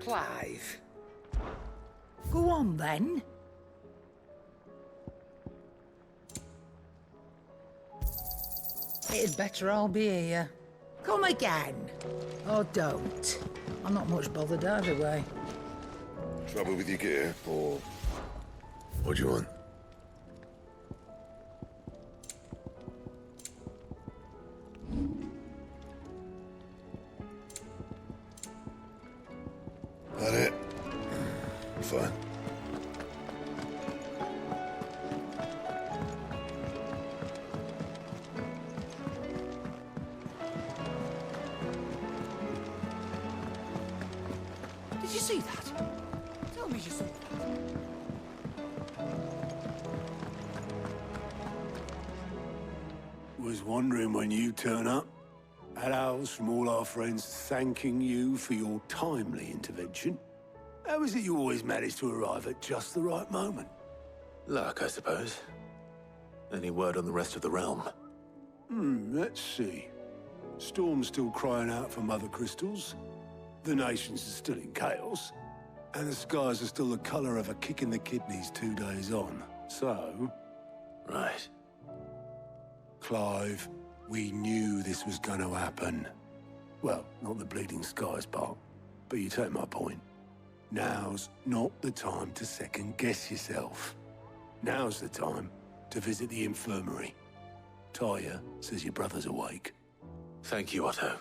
Clive. Go on, then. It'd better all be here. Come again. Or don't. I'm not much bothered either way. Trouble with your gear, or what do you want? That it? Fine. Did you see that? Tell me you saw that. Was wondering when you turn up. Had owls from all our friends thanking you for your timely intervention. How is it you always manage to arrive at just the right moment? Luck, I suppose. Any word on the rest of the realm? Let's see. Storm's still crying out for mother crystals. The nations are still in chaos. And the skies are still the color of a kick in the kidneys 2 days on. So... Right. Clive, we knew this was going to happen. Well, not the bleeding skies part, but you take my point. Now's not the time to second-guess yourself. Now's the time to visit the infirmary. Talia says your brother's awake. Thank you, Otto.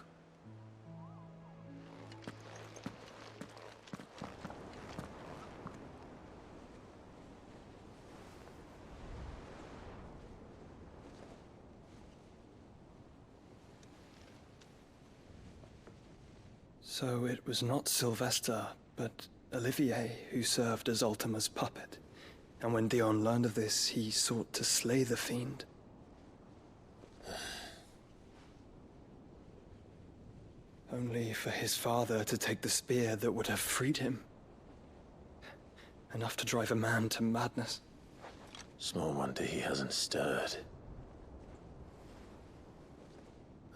So it was not Sylvester, but Olivier who served as Ultima's puppet. And when Dion learned of this, he sought to slay the fiend. Only for his father to take the spear that would have freed him. Enough to drive a man to madness. Small wonder he hasn't stirred.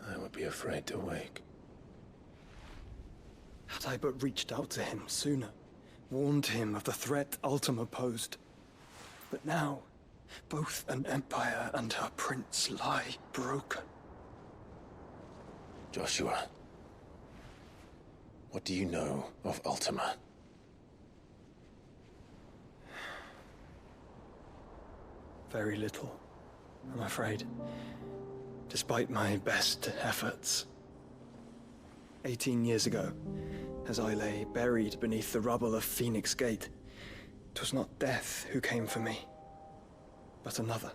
I would be afraid to wake. Had I but reached out to him sooner, warned him of the threat Ultima posed. But now, both an empire and her prince lie broken. Joshua, what do you know of Ultima? Very little, I'm afraid. Despite my best efforts. 18 years ago, as I lay buried beneath the rubble of Phoenix Gate, 'twas not death who came for me, but another.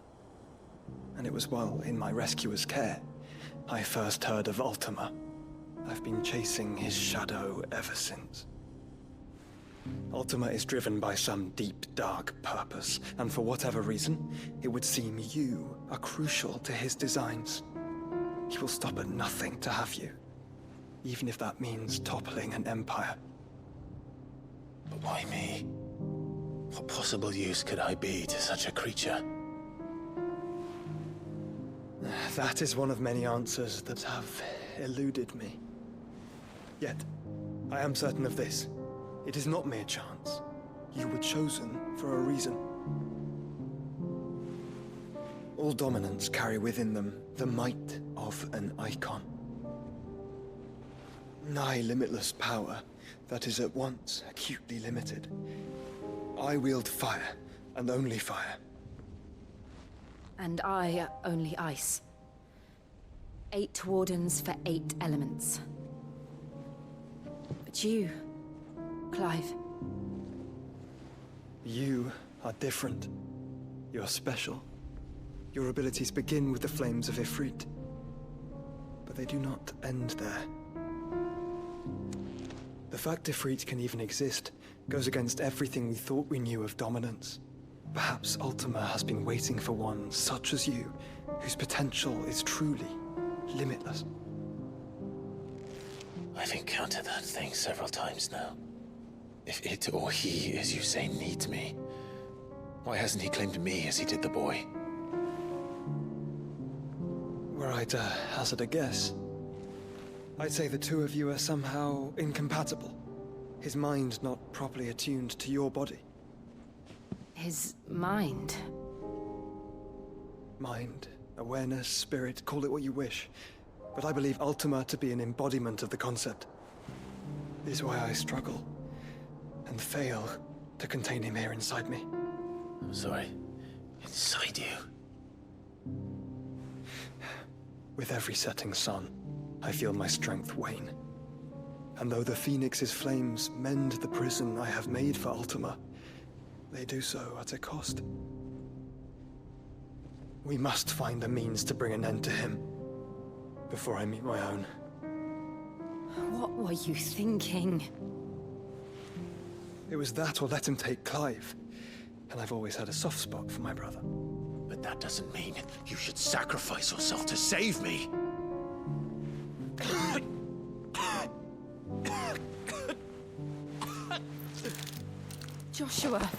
And it was while in my rescuer's care, I first heard of Ultima. I've been chasing his shadow ever since. Ultima is driven by some deep, dark purpose, and for whatever reason, it would seem you are crucial to his designs. He will stop at nothing to have you, even if that means toppling an empire. But why me? What possible use could I be to such a creature? That is one of many answers that have eluded me. Yet, I am certain of this. It is not mere chance. You were chosen for a reason. All dominants carry within them the might of an icon. Nigh limitless power that is at once acutely limited. I wield fire, and only fire. And I only ice. 8 wardens for 8 elements. But you, Clive. You are different. You're special. Your abilities begin with the flames of Ifrit. But they do not end there. The fact Ifrit can even exist goes against everything we thought we knew of dominance. Perhaps Ultima has been waiting for one such as you, whose potential is truly limitless. I've encountered that thing several times now. If it or he, as you say, needs me, why hasn't he claimed me as he did the boy? Were I to hazard a guess, I'd say the two of you are somehow incompatible. His mind not properly attuned to your body. His mind. Mind, awareness, spirit, call it what you wish. But I believe Ultima to be an embodiment of the concept. This is why I struggle and fail to contain him here inside me. I'm sorry. Inside you? With every setting sun, I feel my strength wane. And though the Phoenix's flames mend the prison I have made for Ultima, they do so at a cost. We must find a means to bring an end to him before I meet my own. What were you thinking? It was that or let him take Clive. And I've always had a soft spot for my brother. But that doesn't mean you should sacrifice yourself to save me. Joshua.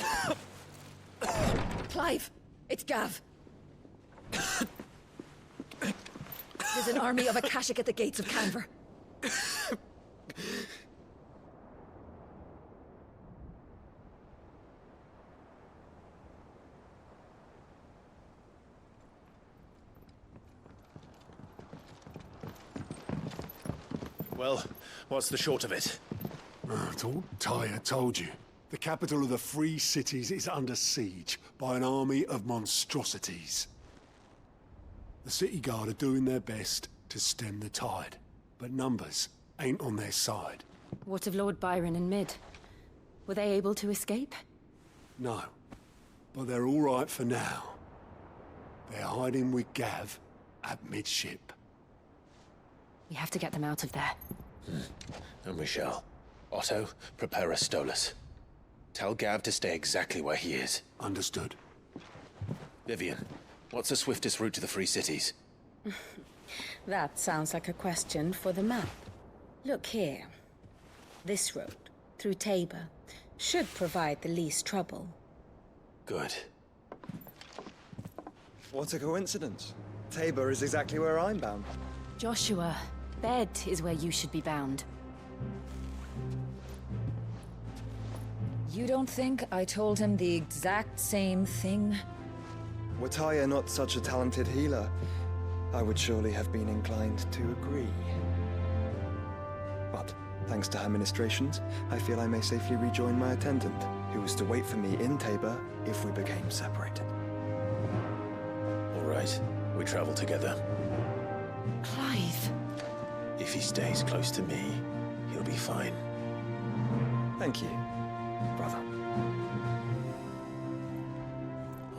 Clive, it's Gav. There's an army of Akashic at the gates of Canver. Well, what's the short of it? It's all Tyre told you. The capital of the Free Cities is under siege by an army of monstrosities. The City Guard are doing their best to stem the tide, but numbers ain't on their side. What of Lord Byron and Mid? Were they able to escape? No, but they're all right for now. They're hiding with Gav at midship. We have to get them out of there. And we shall. Otto, prepare a Stolas. Tell Gav to stay exactly where he is. Understood. Vivian, what's the swiftest route to the Free Cities? That sounds like a question for the map. Look here. This road, through Tabor, should provide the least trouble. Good. What a coincidence. Tabor is exactly where I'm bound. Joshua, bed is where you should be bound. You don't think I told him the exact same thing? Were Tyre not such a talented healer, I would surely have been inclined to agree. But, thanks to her ministrations, I feel I may safely rejoin my attendant, who was to wait for me in Tabor if we became separated. All right, we travel together. Clive! If he stays close to me, he'll be fine. Thank you, brother.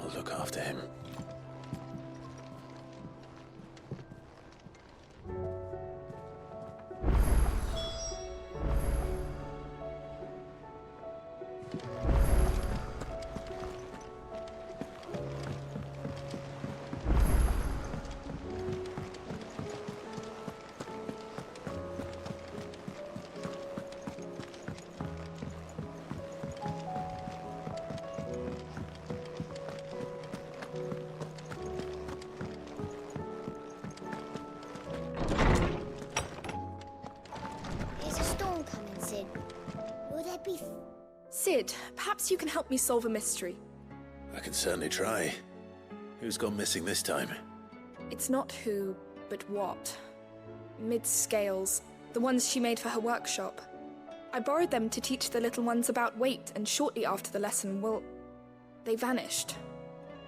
I'll look after him. Sid, perhaps you can help me solve a mystery. I can certainly try. Who's gone missing this time? It's not who, but what. Mid's scales, the ones she made for her workshop. I borrowed them to teach the little ones about weight, and shortly after the lesson, well, they vanished.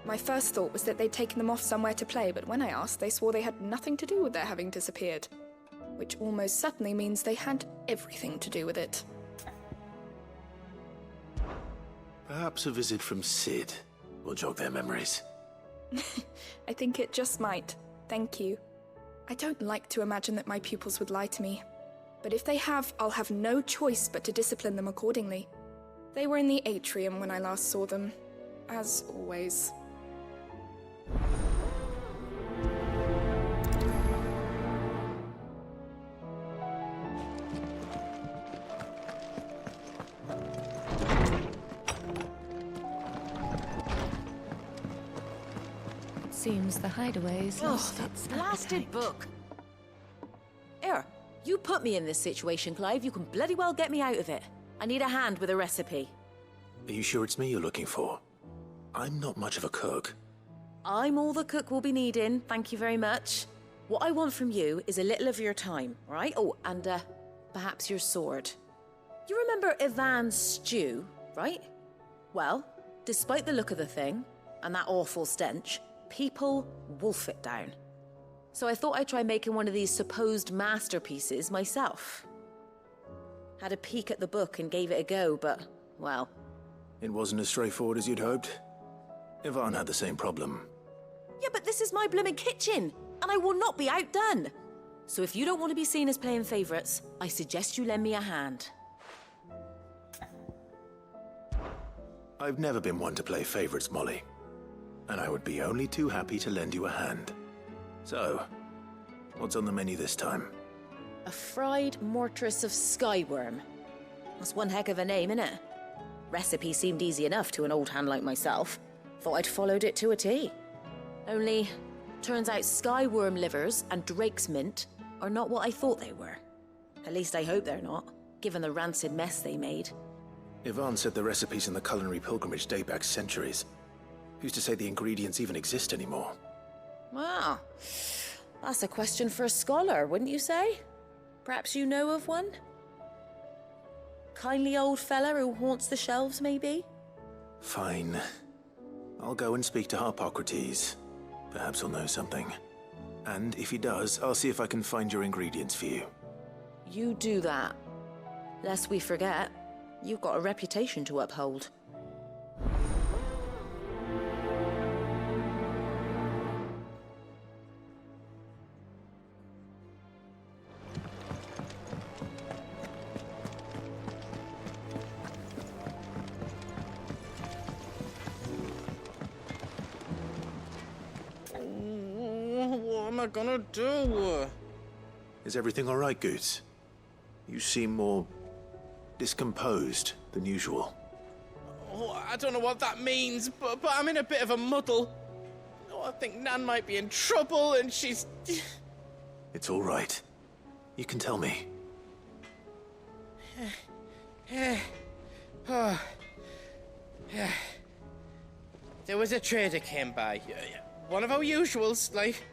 My first thought was that they'd taken them off somewhere to play, but when I asked, they swore they had nothing to do with their having disappeared. Which almost certainly means they had everything to do with it. Perhaps a visit from Sid will jog their memories. I think it just might. Thank you. I don't like to imagine that my pupils would lie to me. But if they have, I'll have no choice but to discipline them accordingly. They were in the atrium when I last saw them, as always. Seems the hideaway's lost its Blasted appetite. book. Here, you put me in this situation, Clive. You can bloody well get me out of it. I need a hand with a recipe. Are you sure it's me you're looking for? I'm not much of a cook. I'm all the cook will be needing, thank you very much. What I want from you is a little of your time, right? Oh, and perhaps your sword. You remember Ivan's stew, right? Well, despite the look of the thing, and that awful stench, people wolf it down. So I thought I'd try making one of these supposed masterpieces myself. Had a peek at the book and gave it a go, but, well... It wasn't as straightforward as you'd hoped. Ivan had the same problem. Yeah, but this is my blooming kitchen, and I will not be outdone. So if you don't want to be seen as playing favourites, I suggest you lend me a hand. I've never been one to play favourites, Molly. And I would be only too happy to lend you a hand. So, what's on the menu this time? A fried mortress of skyworm. That's one heck of a name, innit? Recipe seemed easy enough to an old hand like myself. Thought I'd followed it to a T. Only, turns out skyworm livers and drake's mint are not what I thought they were. At least I hope they're not, given the rancid mess they made. Ivan said the recipes in the culinary pilgrimage date back centuries. Who's to say the ingredients even exist anymore? Well, that's a question for a scholar, wouldn't you say? Perhaps you know of one? Kindly old fella who haunts the shelves, maybe? Fine. I'll go and speak to Harpocrates. Perhaps he'll know something. And if he does, I'll see if I can find your ingredients for you. You do that. Lest we forget, you've got a reputation to uphold. What am I gonna do? Is everything all right, Goots? You seem more discomposed than usual. Oh, I don't know what that means, but I'm in a bit of a muddle. Oh, I think Nan might be in trouble, and she's... It's all right. You can tell me. There was a trader came by. One of our usuals, like...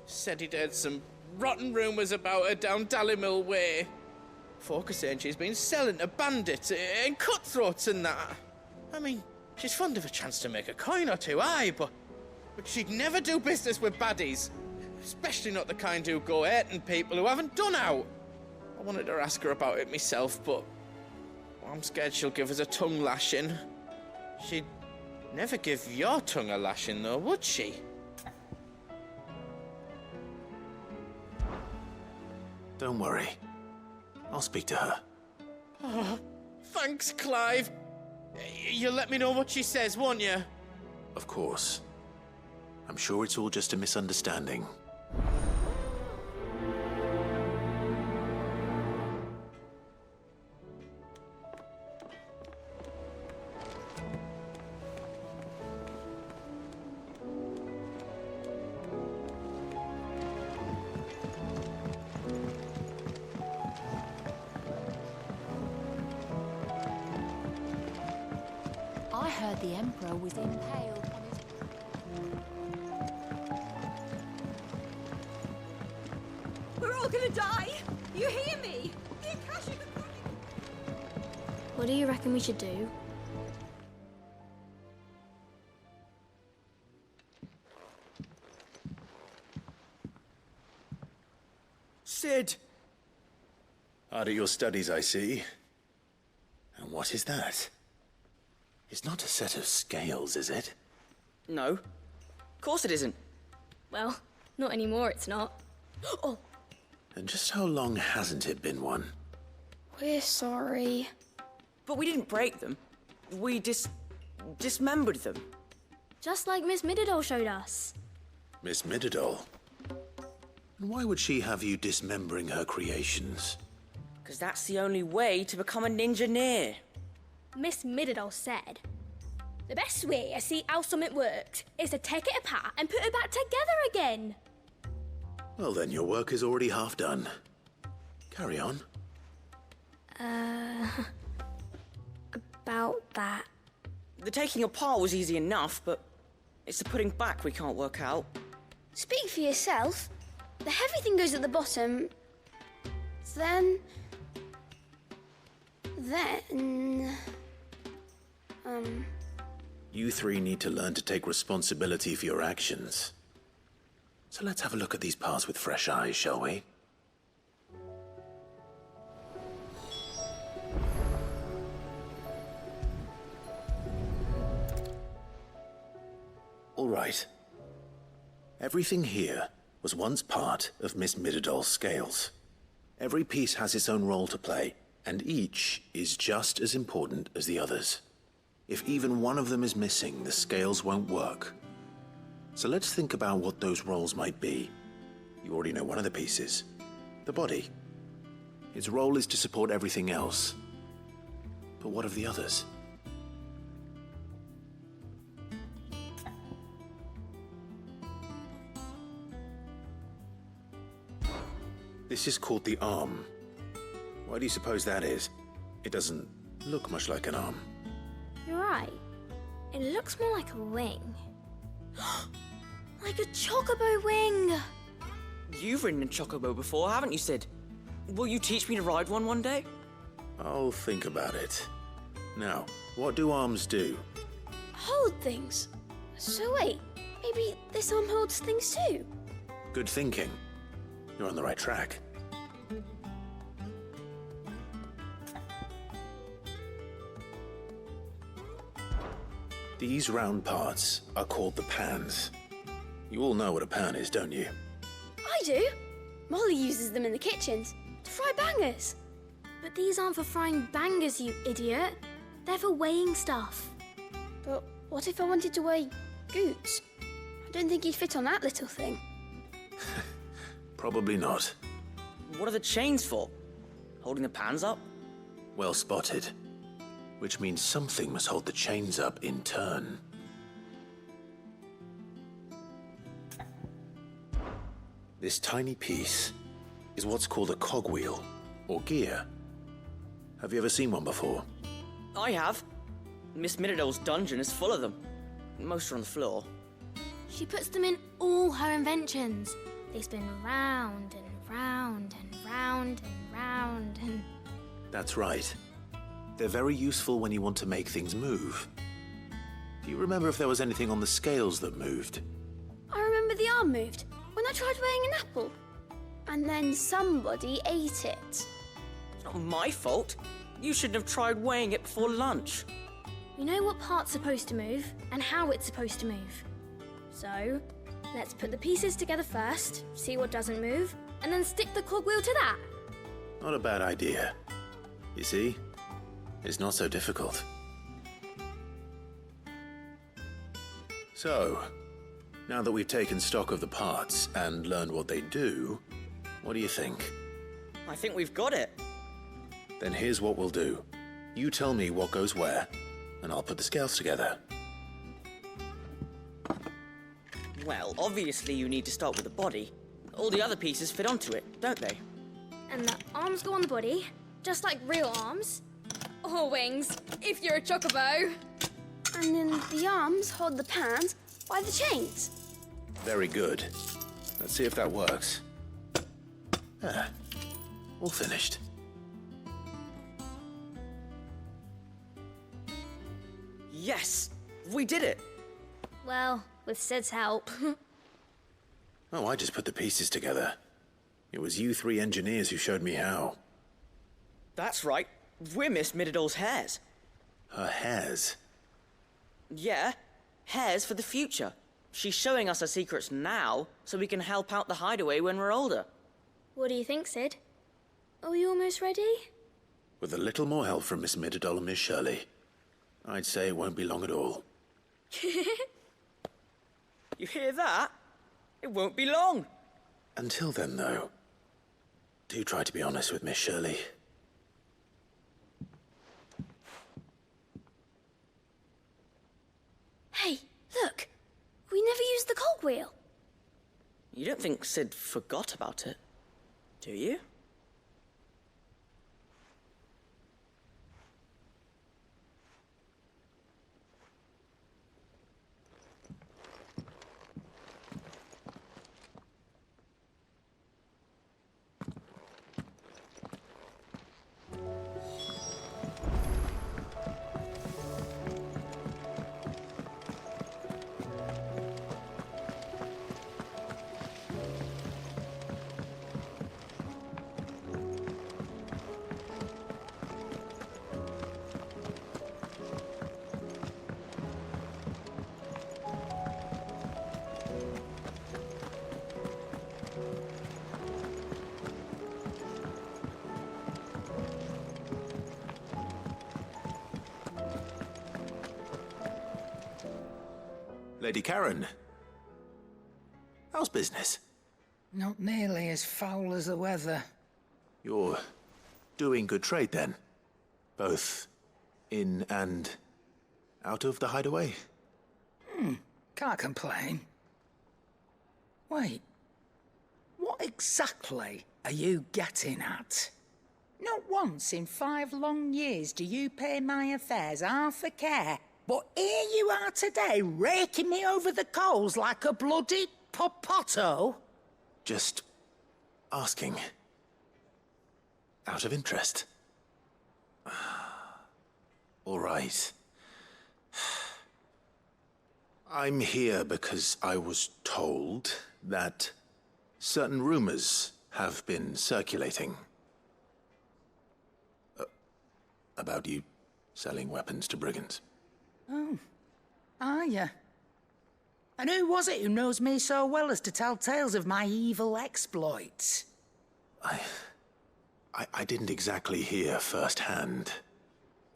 Said he'd heard some rotten rumours about her down Dallimil Way. Folk are saying she's been selling to bandits and cutthroats and that. I mean, she's fond of a chance to make a coin or two, aye, but she'd never do business with baddies. Especially not the kind who go hurting people who haven't done out. I wanted to ask her about it myself, but I'm scared she'll give us a tongue lashing. She'd never give your tongue a lashing, though, would she? Don't worry. I'll speak to her. Oh, thanks, Clive. You'll let me know what she says, won't you? Of course. I'm sure it's all just a misunderstanding. I heard the Emperor was impaled on his... We're all gonna die! You hear me? What do you reckon we should do? Sid! Hard at your studies, I see. And what is that? It's not a set of scales, is it? No. Of course it isn't. Well, not anymore, it's not. Oh! And just how long hasn't it been one? We're sorry. But we didn't break them. We dismembered them. Just like Miss Mididol showed us. Miss Mididol? And why would she have you dismembering her creations? Because that's the only way to become a ninja-near. Miss Mididol said, the best way to see how something worked is to take it apart and put it back together again. Well then, your work is already half done. Carry on. about that? The taking apart was easy enough, but it's the putting back we can't work out. Speak for yourself. The heavy thing goes at the bottom. Then... You three need to learn to take responsibility for your actions. So let's have a look at these parts with fresh eyes, shall we? All right. Everything here was once part of Miss Midadol's scales. Every piece has its own role to play, and each is just as important as the others. If even one of them is missing, the scales won't work. So let's think about what those roles might be. You already know one of the pieces, the body. Its role is to support everything else. But what of the others? This is called the arm. Why do you suppose that is? It doesn't look much like an arm. You're right. It looks more like a wing. Like a chocobo wing! You've ridden a chocobo before, haven't you, Sid? Will you teach me to ride one day? I'll think about it. Now, what do arms do? Hold things. So wait, maybe this arm holds things too? Good thinking. You're on the right track. These round parts are called the pans. You all know what a pan is, don't you? I do. Molly uses them in the kitchens to fry bangers. But these aren't for frying bangers, you idiot. They're for weighing stuff. But what if I wanted to weigh Goots? I don't think he'd fit on that little thing. Probably not. What are the chains for? Holding the pans up? Well spotted. Which means something must hold the chains up in turn. This tiny piece is what's called a cogwheel, or gear. Have you ever seen one before? I have. Miss Midadol's dungeon is full of them. Most are on the floor. She puts them in all her inventions. They spin round and round and round and round and... That's right. They're very useful when you want to make things move. Do you remember if there was anything on the scales that moved? I remember the arm moved when I tried weighing an apple. And then somebody ate it. It's not my fault. You shouldn't have tried weighing it before lunch. You know what part's supposed to move and how it's supposed to move. So, let's put the pieces together first, see what doesn't move, and then stick the cogwheel to that. Not a bad idea. You see? It's not so difficult. So, now that we've taken stock of the parts and learned what they do, what do you think? I think we've got it. Then here's what we'll do. You tell me what goes where, and I'll put the scales together. Well, obviously you need to start with the body. All the other pieces fit onto it, don't they? And the arms go on the body, just like real arms. Or wings, if you're a chocobo. And then the arms hold the pans by the chains. Very good. Let's see if that works. Ah, all finished. Yes! We did it! Well, with Sid's help. Oh, I just put the pieces together. It was you three engineers who showed me how. That's right. We're Miss Midadol's hares. Her hairs? Yeah, hares for the future. She's showing us her secrets now, so we can help out the hideaway when we're older. What do you think, Sid? Are we almost ready? With a little more help from Miss Midadol and Miss Shirley, I'd say it won't be long at all. You hear that? It won't be long. Until then, though, do try to be honest with Miss Shirley. Hey, look! We never used the cogwheel. You don't think Sid forgot about it, do you? Lady Karen. How's business? Not nearly as foul as the weather. You're doing good trade then? Both in and out of the hideaway? Can't complain. Wait. What exactly are you getting at? Not once in 5 long years do you pay my affairs half a care, but here you are today, raking me over the coals like a bloody popoto? Just asking. Out of interest. All right. I'm here because I was told that certain rumors have been circulating. About you selling weapons to brigands. Oh, are you? And who was it who knows me so well as to tell tales of my evil exploits? I didn't exactly hear firsthand.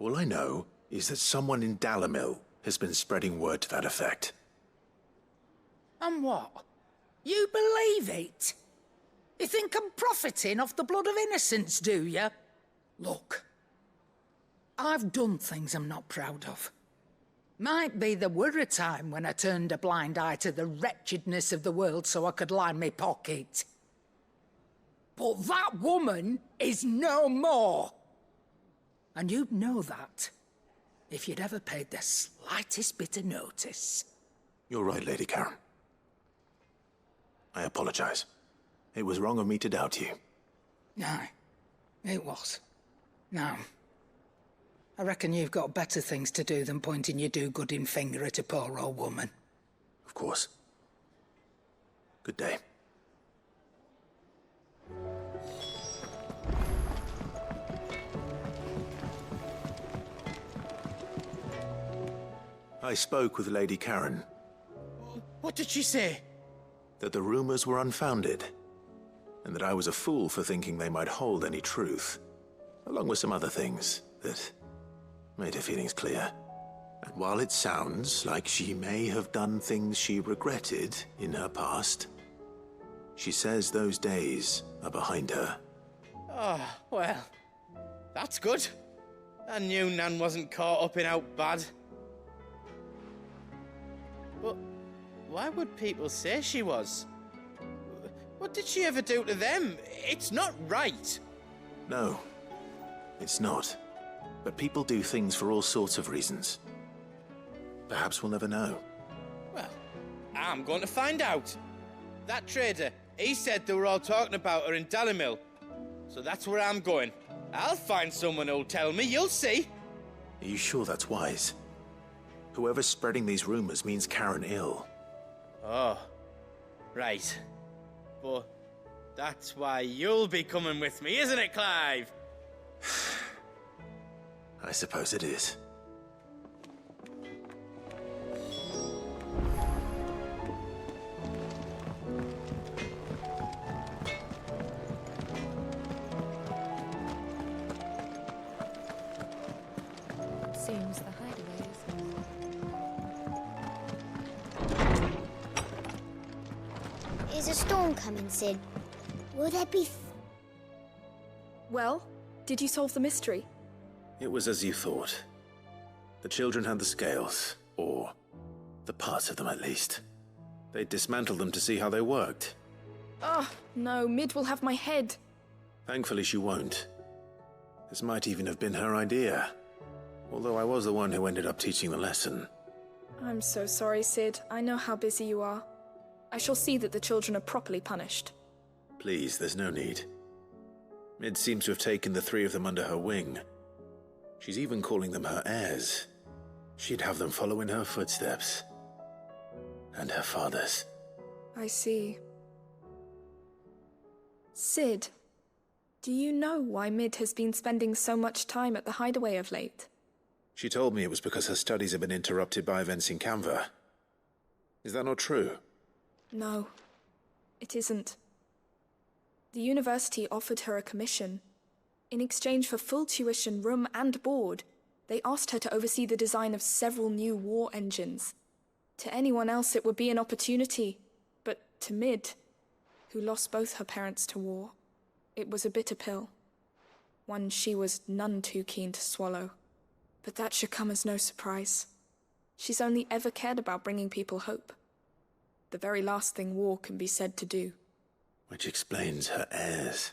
All I know is that someone in Dalimil has been spreading word to that effect. And what? You believe it? You think I'm profiting off the blood of innocents, do you? Look, I've done things I'm not proud of. Might be there were a time when I turned a blind eye to the wretchedness of the world so I could line my pocket. But that woman is no more. And you'd know that if you'd ever paid the slightest bit of notice. You're right, Lady Karen. I apologize. It was wrong of me to doubt you. No, it was. No. I reckon you've got better things to do than pointing your do-gooding finger at a poor old woman. Of course. Good day. I spoke with Lady Karen. What did she say? That the rumors were unfounded, and that I was a fool for thinking they might hold any truth, along with some other things that made her feelings clear. And while it sounds like she may have done things she regretted in her past, she says those days are behind her. Oh, well, that's good. I knew Nan wasn't caught up in out bad. But why would people say she was? What did she ever do to them? It's not right. No, it's not. But people do things for all sorts of reasons. Perhaps we'll never know. Well, I'm going to find out. That trader, he said they were all talking about her in Dalimil. So that's where I'm going. I'll find someone who'll tell me, you'll see. Are you sure that's wise? Whoever's spreading these rumors means Karen ill. Oh, right. But that's why you'll be coming with me, isn't it, Clive? I suppose it is. Seems the hideaway Is a storm coming, Sid? Will there be... Well, did you solve the mystery? It was as you thought. The children had the scales, or the parts of them at least. They dismantled them to see how they worked. Oh, no, Mid will have my head. Thankfully she won't. This might even have been her idea. Although I was the one who ended up teaching the lesson. I'm so sorry, Sid. I know how busy you are. I shall see that the children are properly punished. Please, there's no need. Mid seems to have taken the 3 of them under her wing. She's even calling them her heirs. She'd have them follow in her footsteps. And her father's. I see. Sid, do you know why Mid has been spending so much time at the hideaway of late? She told me it was because her studies have been interrupted by events in Canva. Is that not true? No, it isn't. The university offered her a commission. In exchange for full tuition, room and board, they asked her to oversee the design of several new war engines. To anyone else, it would be an opportunity. But to Mid, who lost both her parents to war, it was a bitter pill. One she was none too keen to swallow. But that should come as no surprise. She's only ever cared about bringing people hope. The very last thing war can be said to do. Which explains her heirs.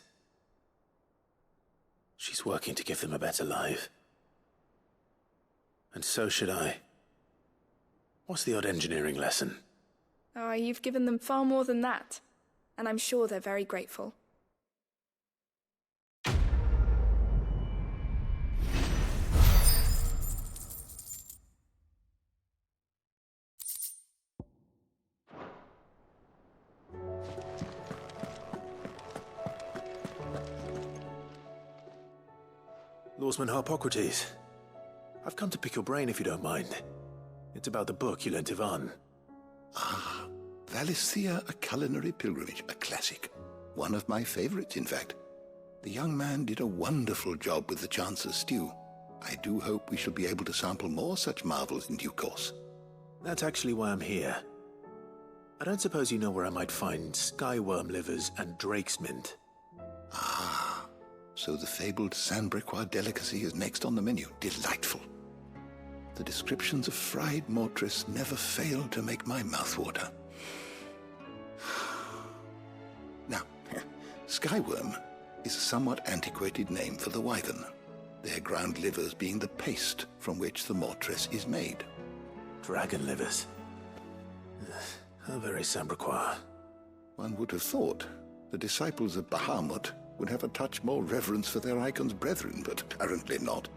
She's working to give them a better life. And so should I. What's the odd engineering lesson? Oh, you've given them far more than that. And I'm sure they're very grateful. Lawsman Harpocrates. I've come to pick your brain if you don't mind. It's about the book you lent Ivan. Ah, Valisthea, A Culinary Pilgrimage, a classic. One of my favorites, in fact. The young man did a wonderful job with the Chance's stew. I do hope we shall be able to sample more such marvels in due course. That's actually why I'm here. I don't suppose you know where I might find skyworm livers and drake's mint. Ah, so the fabled Sandbrequois delicacy is next on the menu. Delightful. The descriptions of fried mortress never fail to make my mouth water. Now, skyworm is a somewhat antiquated name for the wyvern, their ground livers being the paste from which the mortress is made. Dragon livers. How very Sandbrequois. One would have thought the disciples of Bahamut would have a touch more reverence for their icon's brethren, but apparently not.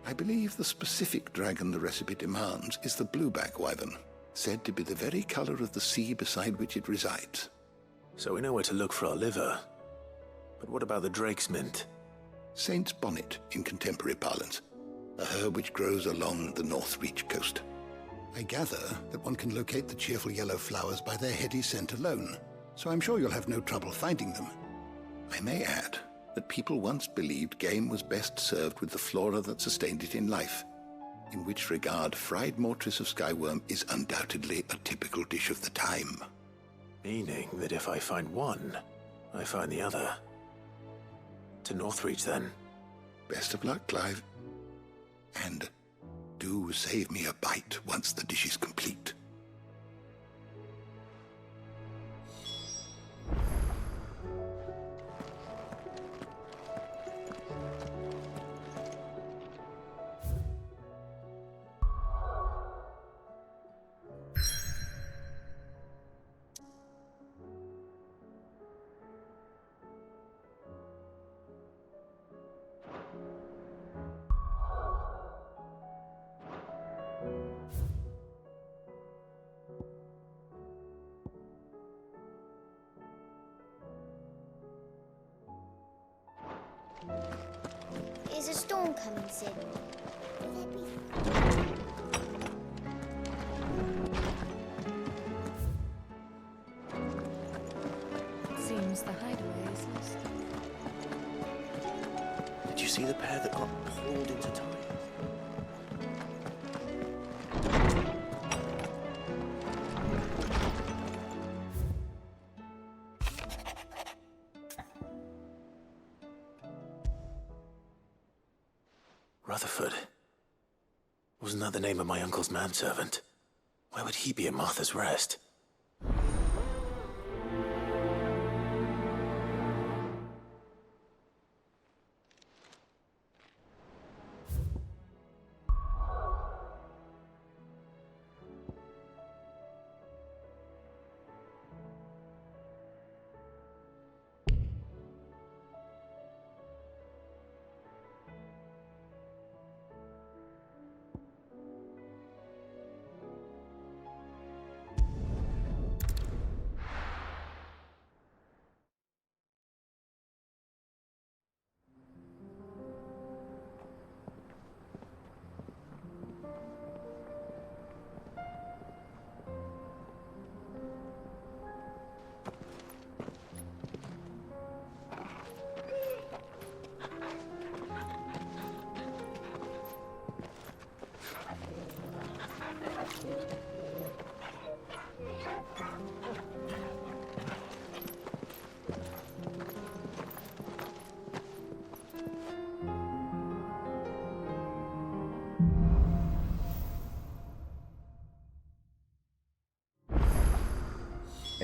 I believe the specific dragon the recipe demands is the blueback wyvern, said to be the very color of the sea beside which it resides. So we know where to look for our liver. But what about the drake's mint? Saint's bonnet in contemporary parlance, a herb which grows along the North Reach coast. I gather that one can locate the cheerful yellow flowers by their heady scent alone, so I'm sure you'll have no trouble finding them. I may add that people once believed game was best served with the flora that sustained it in life, in which regard fried mortress of skyworm is undoubtedly a typical dish of the time. Meaning that if I find one, I find the other. To Northreach, then. Best of luck, Clive. And do save me a bite once the dish is complete. Is a storm coming soon? Seems the hideaway is lost. Did you see the pair that got pulled into time? Rutherford. Wasn't that the name of my uncle's manservant? Why would he be at Martha's Rest?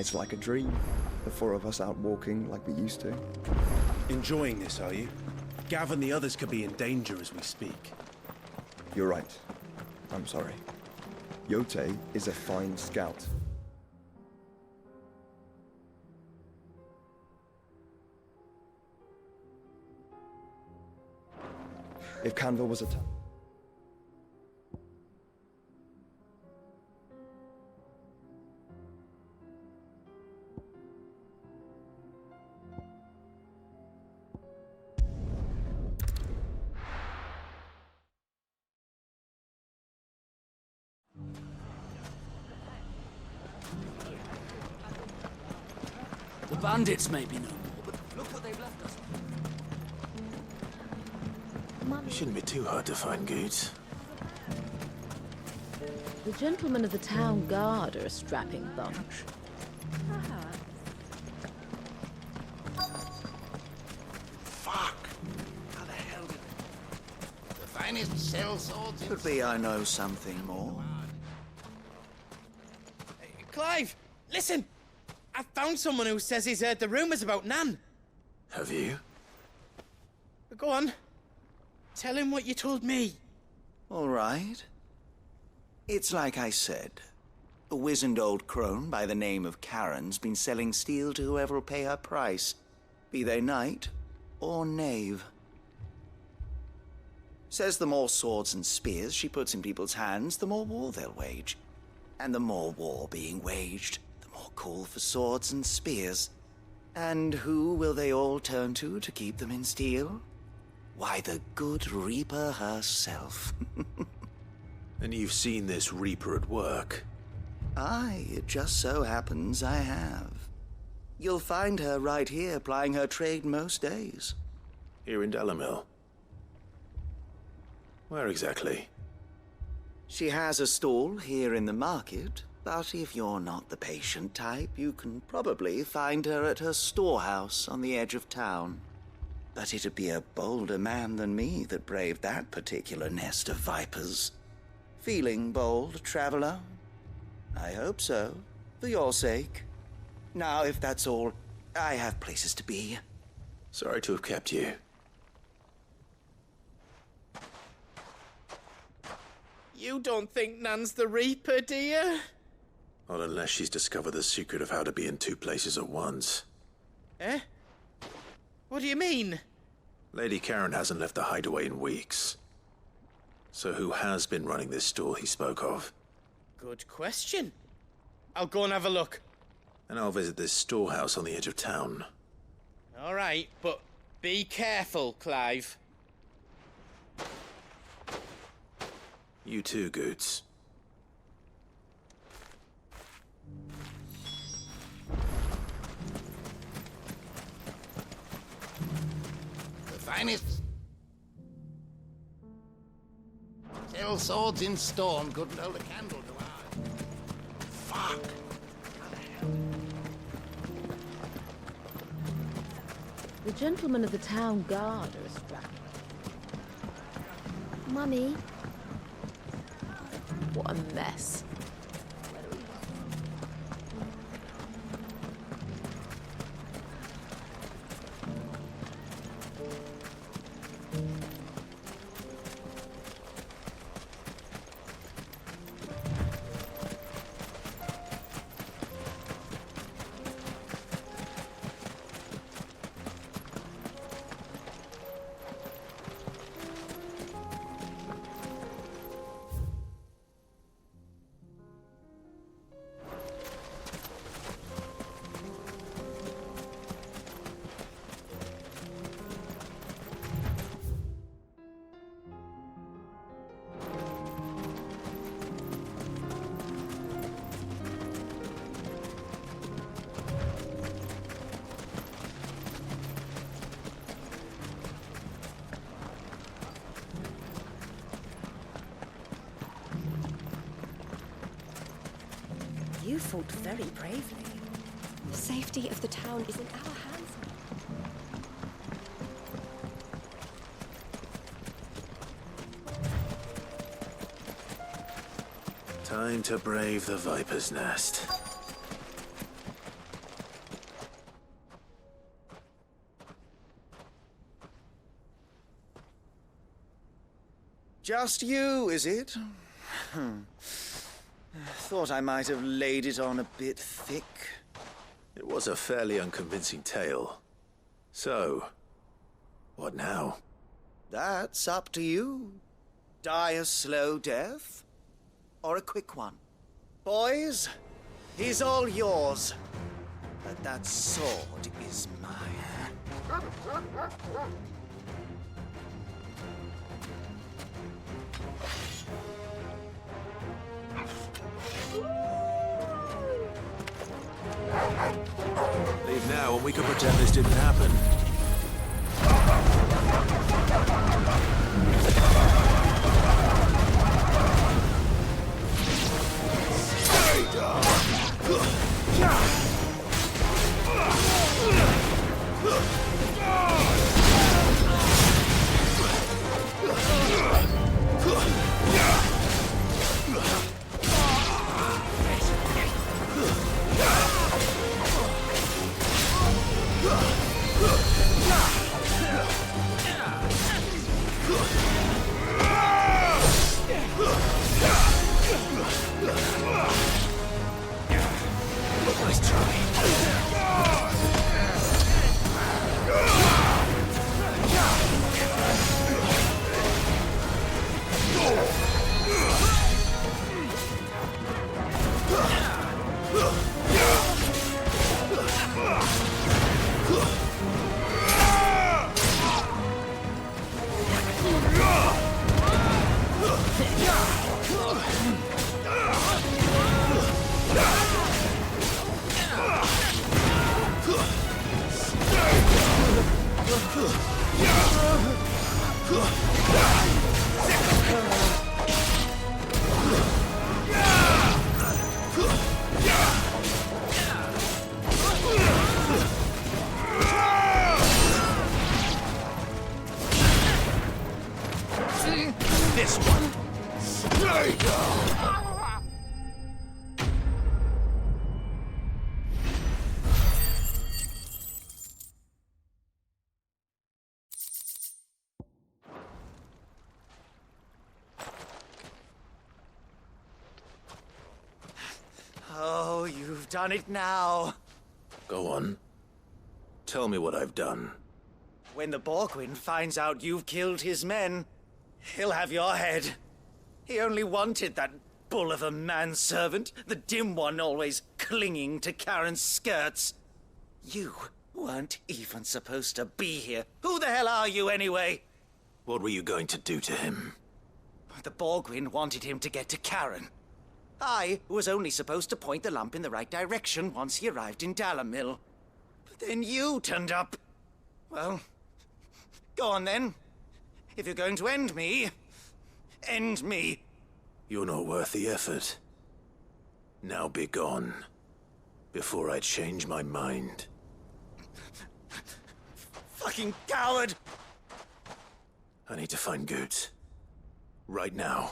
It's like a dream. The four of us out walking like we used to. Enjoying this, are you? Gav and the others could be in danger as we speak. You're right. I'm sorry. Yote is a fine scout. If Canva was a town. The bandits may be no more, but look what they've left us. It shouldn't be too hard to find goods. The gentlemen of the town guard are a strapping bunch. Fuck! How the hell did the finest sell swords? Could be I know something more. Clive, listen! I found someone who says he's heard the rumours about Nan. Have you? Go on. Tell him what you told me. All right. It's like I said. A wizened old crone by the name of Karen's been selling steel to whoever will pay her price, be they knight or knave. Says the more swords and spears she puts in people's hands, the more war they'll wage. And the more war being waged, the more call for swords and spears. And who will they all turn to keep them in steel? Why, the good Reaper herself. And you've seen this Reaper at work? Aye, it just so happens I have. You'll find her right here plying her trade most days. Here in Dalimil? Where exactly? She has a stall here in the market, but if you're not the patient type, you can probably find her at her storehouse on the edge of town. But it'd be a bolder man than me that braved that particular nest of vipers. Feeling bold, traveler? I hope so, for your sake. Now, if that's all, I have places to be. Sorry to have kept you. You don't think Nan's the Reaper, do you? Not unless she's discovered the secret of how to be in two places at once. Eh? What do you mean? Lady Karen hasn't left the hideaway in weeks. So who has been running this store he spoke of? Good question. I'll go and have a look. And I'll visit this storehouse on the edge of town. All right, but be careful, Clive. You too, Goots. The finest sell swords in storm couldn't hold a candle to ours. Fuck! The gentlemen of the town guard are a strapping. Mummy. What a mess. You fought very bravely. The safety of the town is in our hands. Time to brave the Viper's Nest. Just you, is it? Thought I might have laid it on a bit thick. It was a fairly unconvincing tale. So, what now? That's up to you. Die a slow death, or a quick one. Boys, he's all yours. But that sword is mine. Leave now and we can pretend this didn't happen. Nice try. This one. Oh, you've done it now. Go on. Tell me what I've done. When the Borgwyn finds out you've killed his men, he'll have your head. He only wanted that bull of a manservant, the dim one always clinging to Karen's skirts. You weren't even supposed to be here. Who the hell are you anyway? What were you going to do to him? The Borgwyn wanted him to get to Karen. I was only supposed to point the lump in the right direction once he arrived in Dalamil. But then you turned up. Well, go on then. If you're going to end me, end me. You're not worth the effort. Now be gone, before I change my mind. Fucking coward! I need to find Goots. Right now.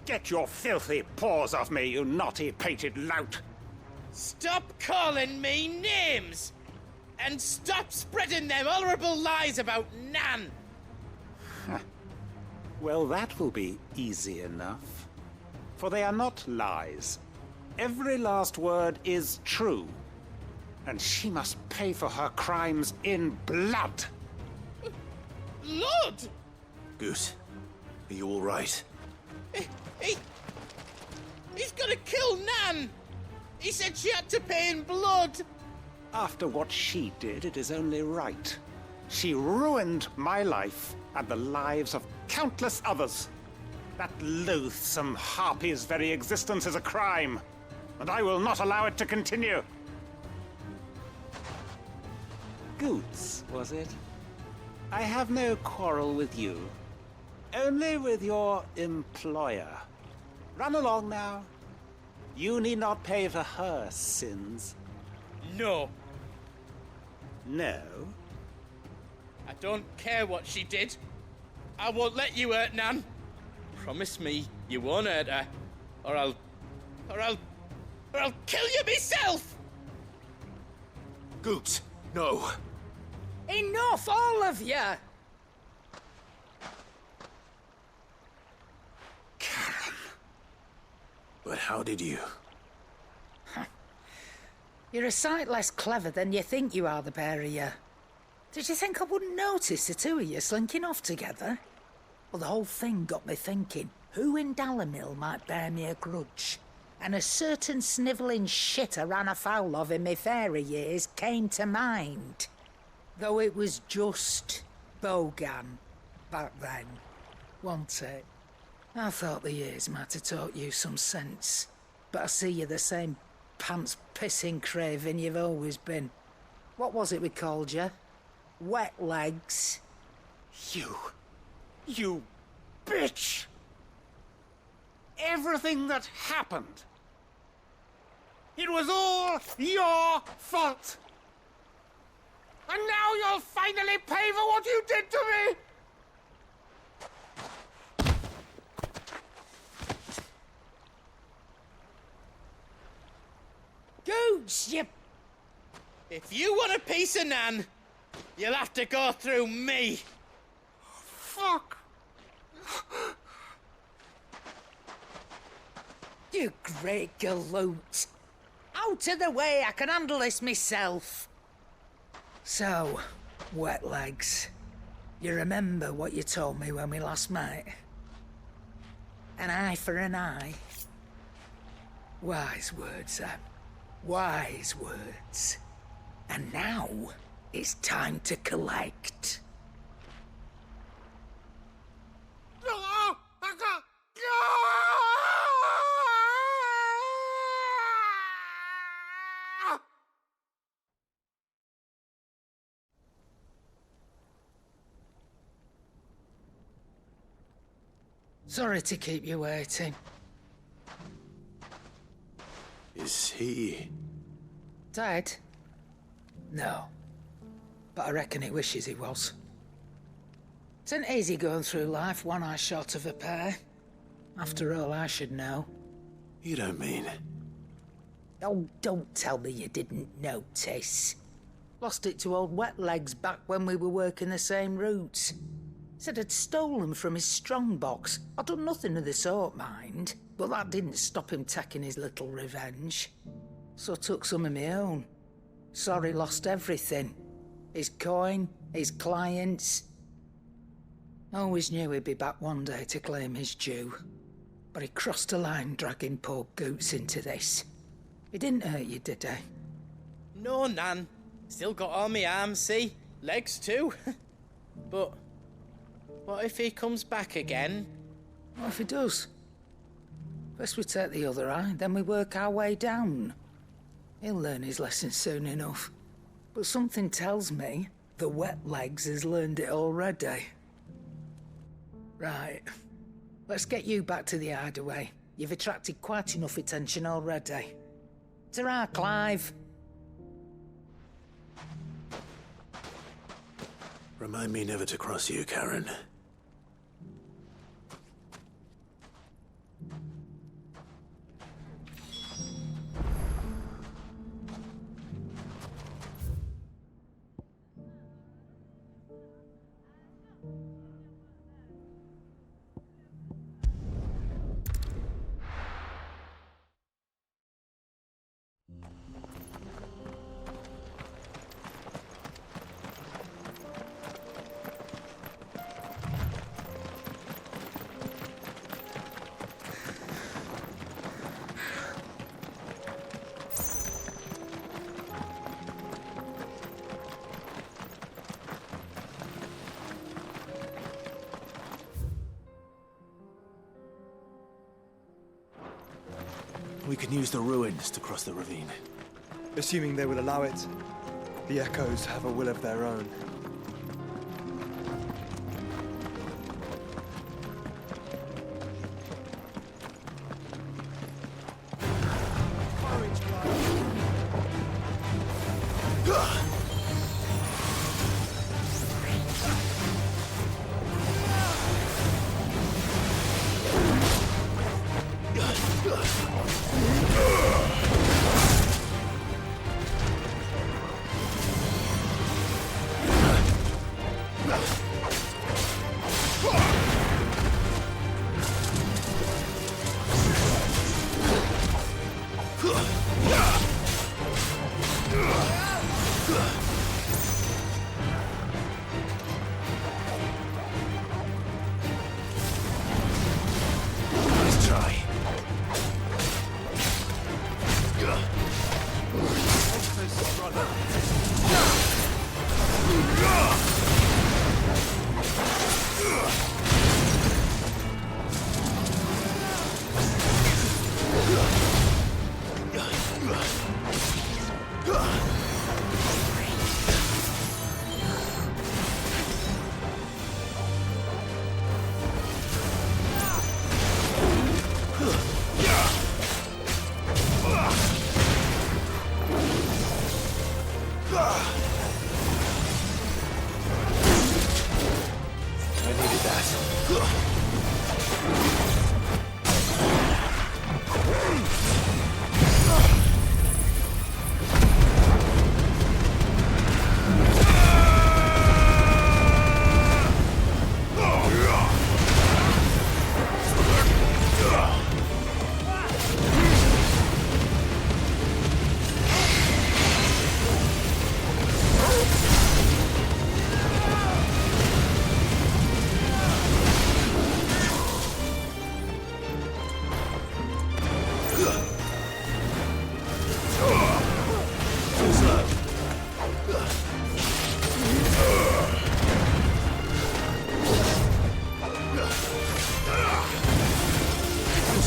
Get your filthy paws off me, you naughty-pated lout! Stop calling me names! And stop spreading them horrible lies about Nan! Well, that will be easy enough. For they are not lies. Every last word is true. And she must pay for her crimes in blood. Lord! Goose, are you all right? He's gonna kill Nan! He said she had to pay in blood! After what she did, it is only right. She ruined my life and the lives of countless others. That loathsome harpy's very existence is a crime, and I will not allow it to continue. Goots, was it? I have no quarrel with you. Only with your employer. Run along now. You need not pay for her sins. No. No? I don't care what she did. I won't let you hurt Nan. Promise me you won't hurt her. Or I'll kill you myself! Goose, no. Enough, all of you! But how did you? You're a sight less clever than you think you are, the pair of you. Did you think I wouldn't notice the two of you slinking off together? Well, the whole thing got me thinking, who in Dalimil might bear me a grudge? And a certain snivelling shit I ran afoul of in my fairy years came to mind. Though it was just Bogan back then, wasn't it? I thought the years might have taught you some sense, but I see you're the same pants-pissing craven you've always been. What was it we called you? Wet legs? You bitch! Everything that happened, it was all your fault! And now you'll finally pay for what you did to me! Gooch, you... If you want a piece of Nan, you'll have to go through me. Fuck! You great galoot. Out of the way, I can handle this myself. So, wet legs, you remember what you told me when we last met? An eye for an eye. Wise words, Sam. Wise words. And now, it's time to collect. Sorry to keep you waiting. Is he... Dead? No. But I reckon he wishes he was. It isn't easy going through life one eye short of a pair. After all, I should know. You don't mean... Oh, don't tell me you didn't notice. Lost it to old Wet Legs back when we were working the same routes. Said I'd stolen from his strongbox. I'd done nothing of the sort, mind. But that didn't stop him taking his little revenge. So I took some of my own. Sorry, lost everything. His coin, his clients. Always knew he'd be back one day to claim his due. But he crossed a line dragging poor Goots into this. He didn't hurt you, did he? No, Nan. Still got all my arms, see? Legs too. But what if he comes back again? What if he does? First we take the other eye, then we work our way down. He'll learn his lesson soon enough. But something tells me the Wet Legs has learned it already. Right. Let's get you back to the hideaway. You've attracted quite enough attention already. Ta-ra, Clive. Remind me never to cross you, Karen. We can use the ruins to cross the ravine. Assuming they will allow it. The echoes have a will of their own. Nice try. I needed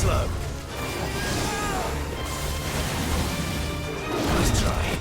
slow. Nice try.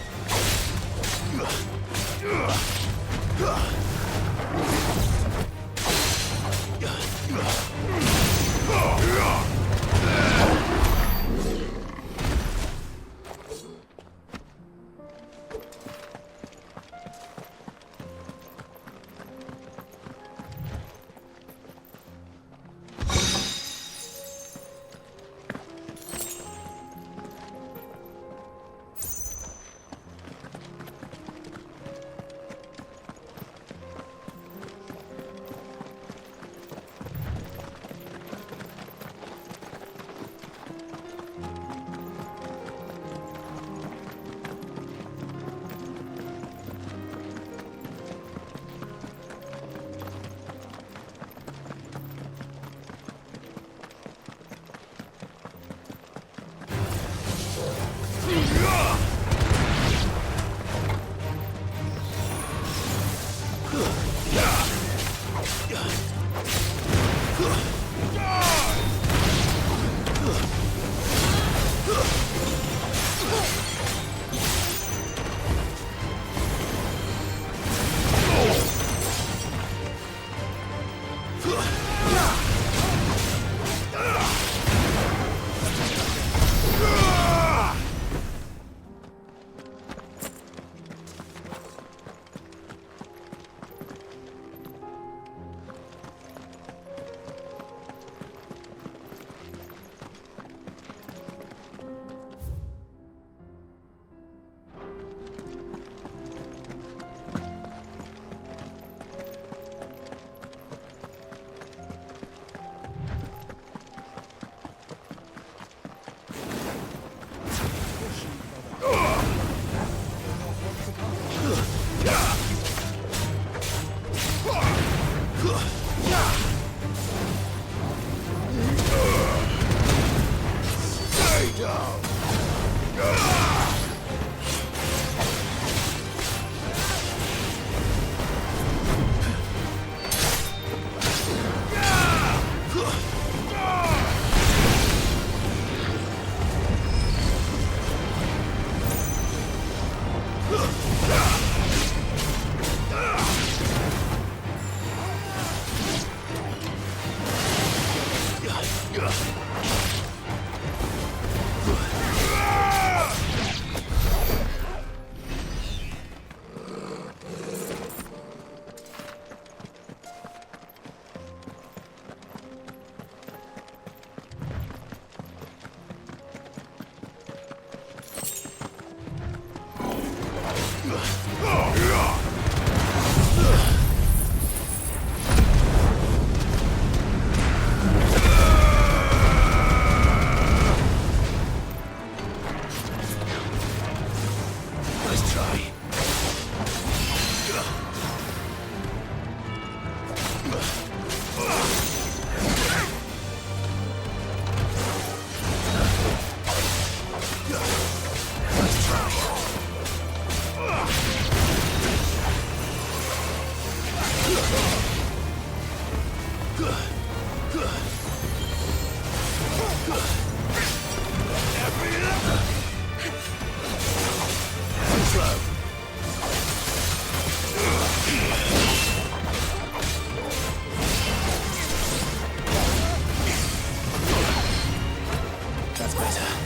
That's better.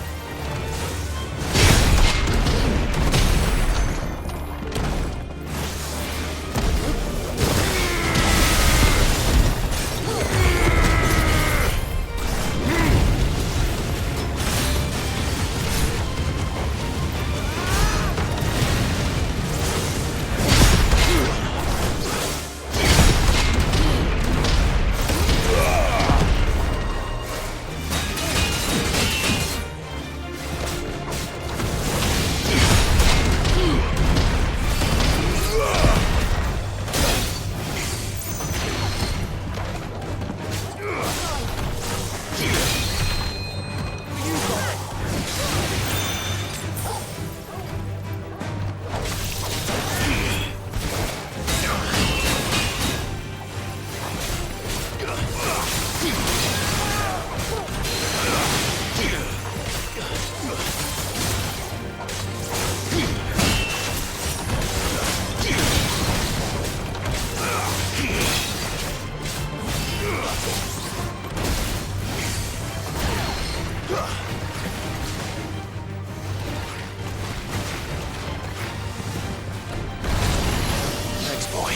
Thanks, boy.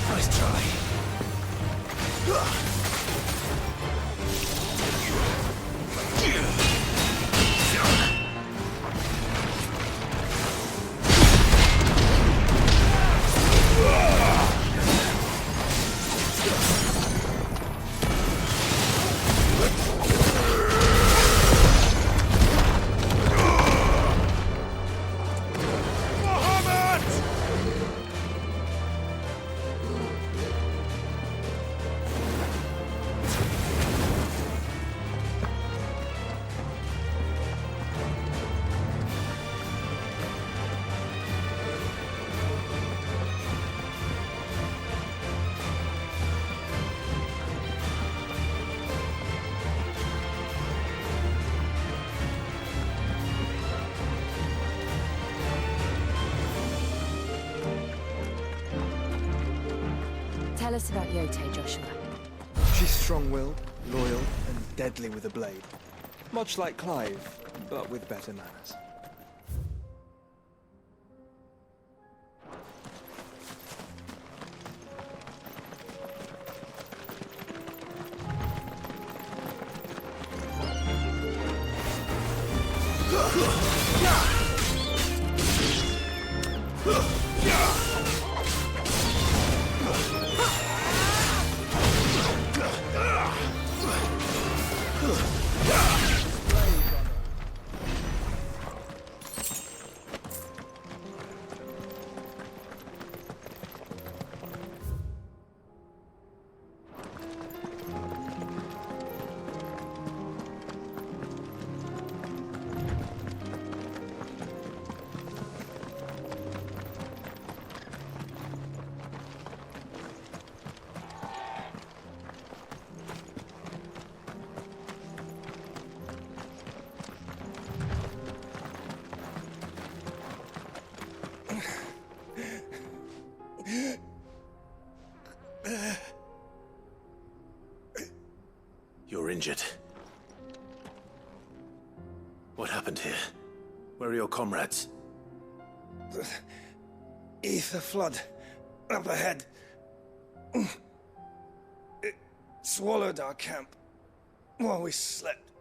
Nice try. Tell us about Yote, Joshua. She's strong-willed, loyal, and deadly with a blade. Much like Clive, but with better manners. You're injured. What happened here? Where are your comrades? The ether flood up ahead. It swallowed our camp while we slept.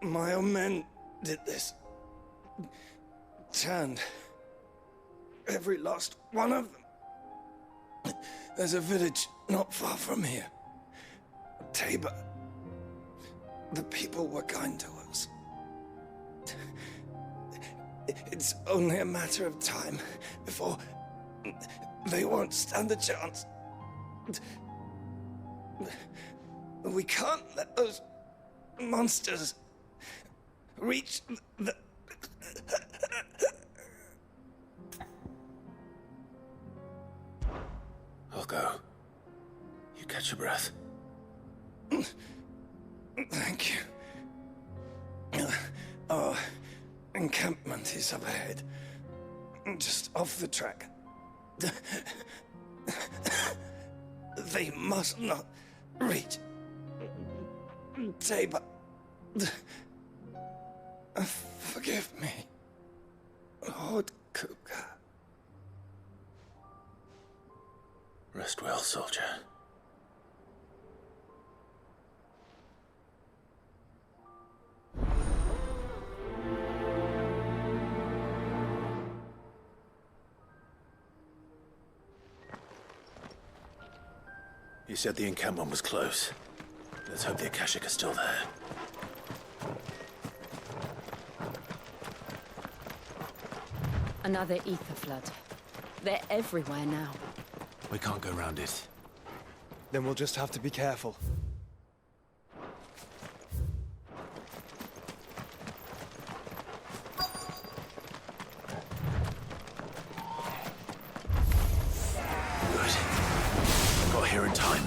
My own men did this. Turned every last one of them. There's a village not far from here. Tabor. The people were kind to us. It's only a matter of time before they won't stand a chance. We can't let those monsters reach the... I'll go. You catch your breath. Thank you. Our encampment is up ahead. Just off the track. They must not reach. Tabor. Forgive me, Lord Kupka. Rest well, soldier. You said the encampment was close. Let's hope the Akashic are still there. Another ether flood. They're everywhere now. We can't go round it. Then we'll just have to be careful. Good. Got here in time.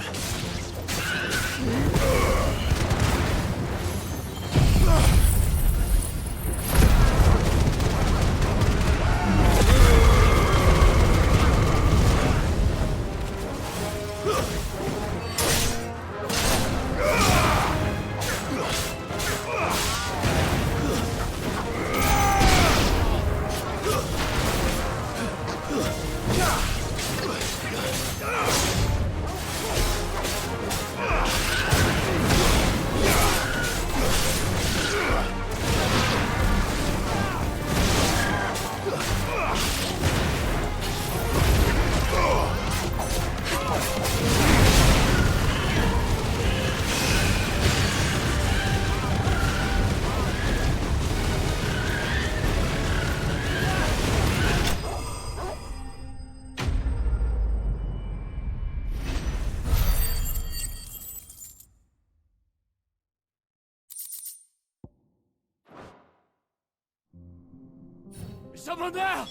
Is someone there?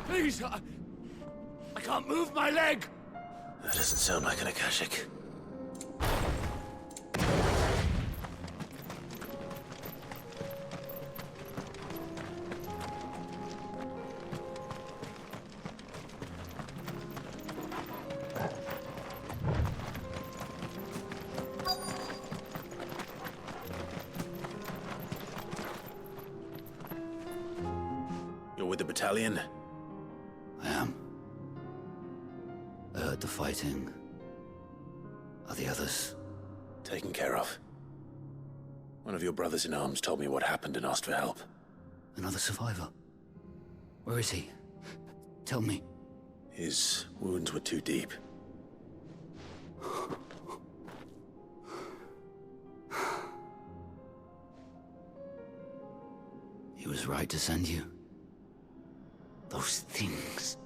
Please, I can't move my leg. That doesn't sound like an Akashic. You're with the battalion? I am. I heard the fighting. Are the others? Taken care of. One of your brothers in arms told me what happened and asked for help. Another survivor? Where is he? Tell me. His wounds were too deep. He was right to send you. Those things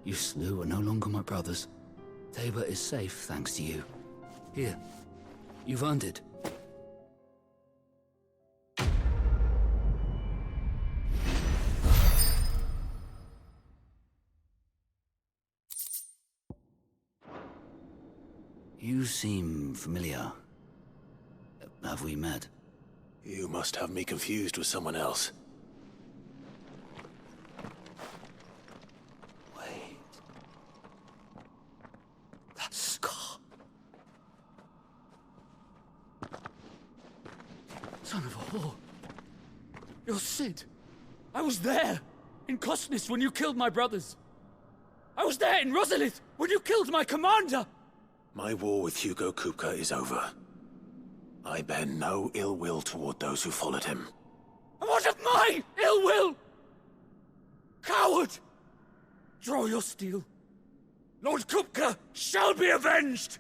you slew are no longer my brothers. Tabor is safe thanks to you. Here, you've earned it. You seem familiar. Have we met? You must have me confused with someone else. Wait. That scar. Son of a whore. You're Sid. I was there, in Cosnis, when you killed my brothers. I was there in Rosalith, when you killed my commander. My war with Hugo Kupka is over. I bear no ill will toward those who followed him. And what of my ill will? Coward! Draw your steel. Lord Kupka shall be avenged!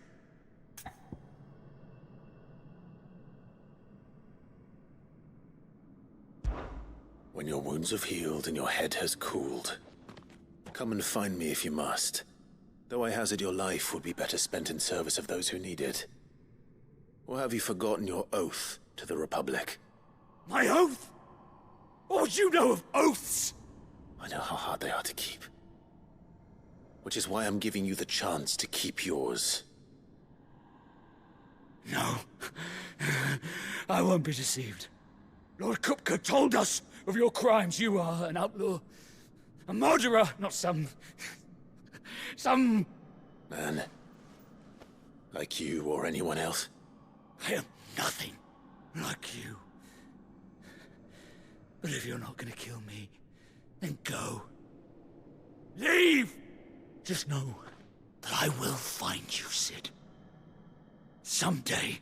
When your wounds have healed and your head has cooled, come and find me if you must. Though I hazard your life would be better spent in service of those who need it. Or have you forgotten your oath to the Republic? My oath? What would you know of oaths? I know how hard they are to keep. Which is why I'm giving you the chance to keep yours. No. I won't be deceived. Lord Kupka told us of your crimes. You are an outlaw. A murderer, not some Man. Like you or anyone else. I am nothing like you. But if you're not gonna kill me, then go. Leave! Just know that I will find you, Sid. Someday.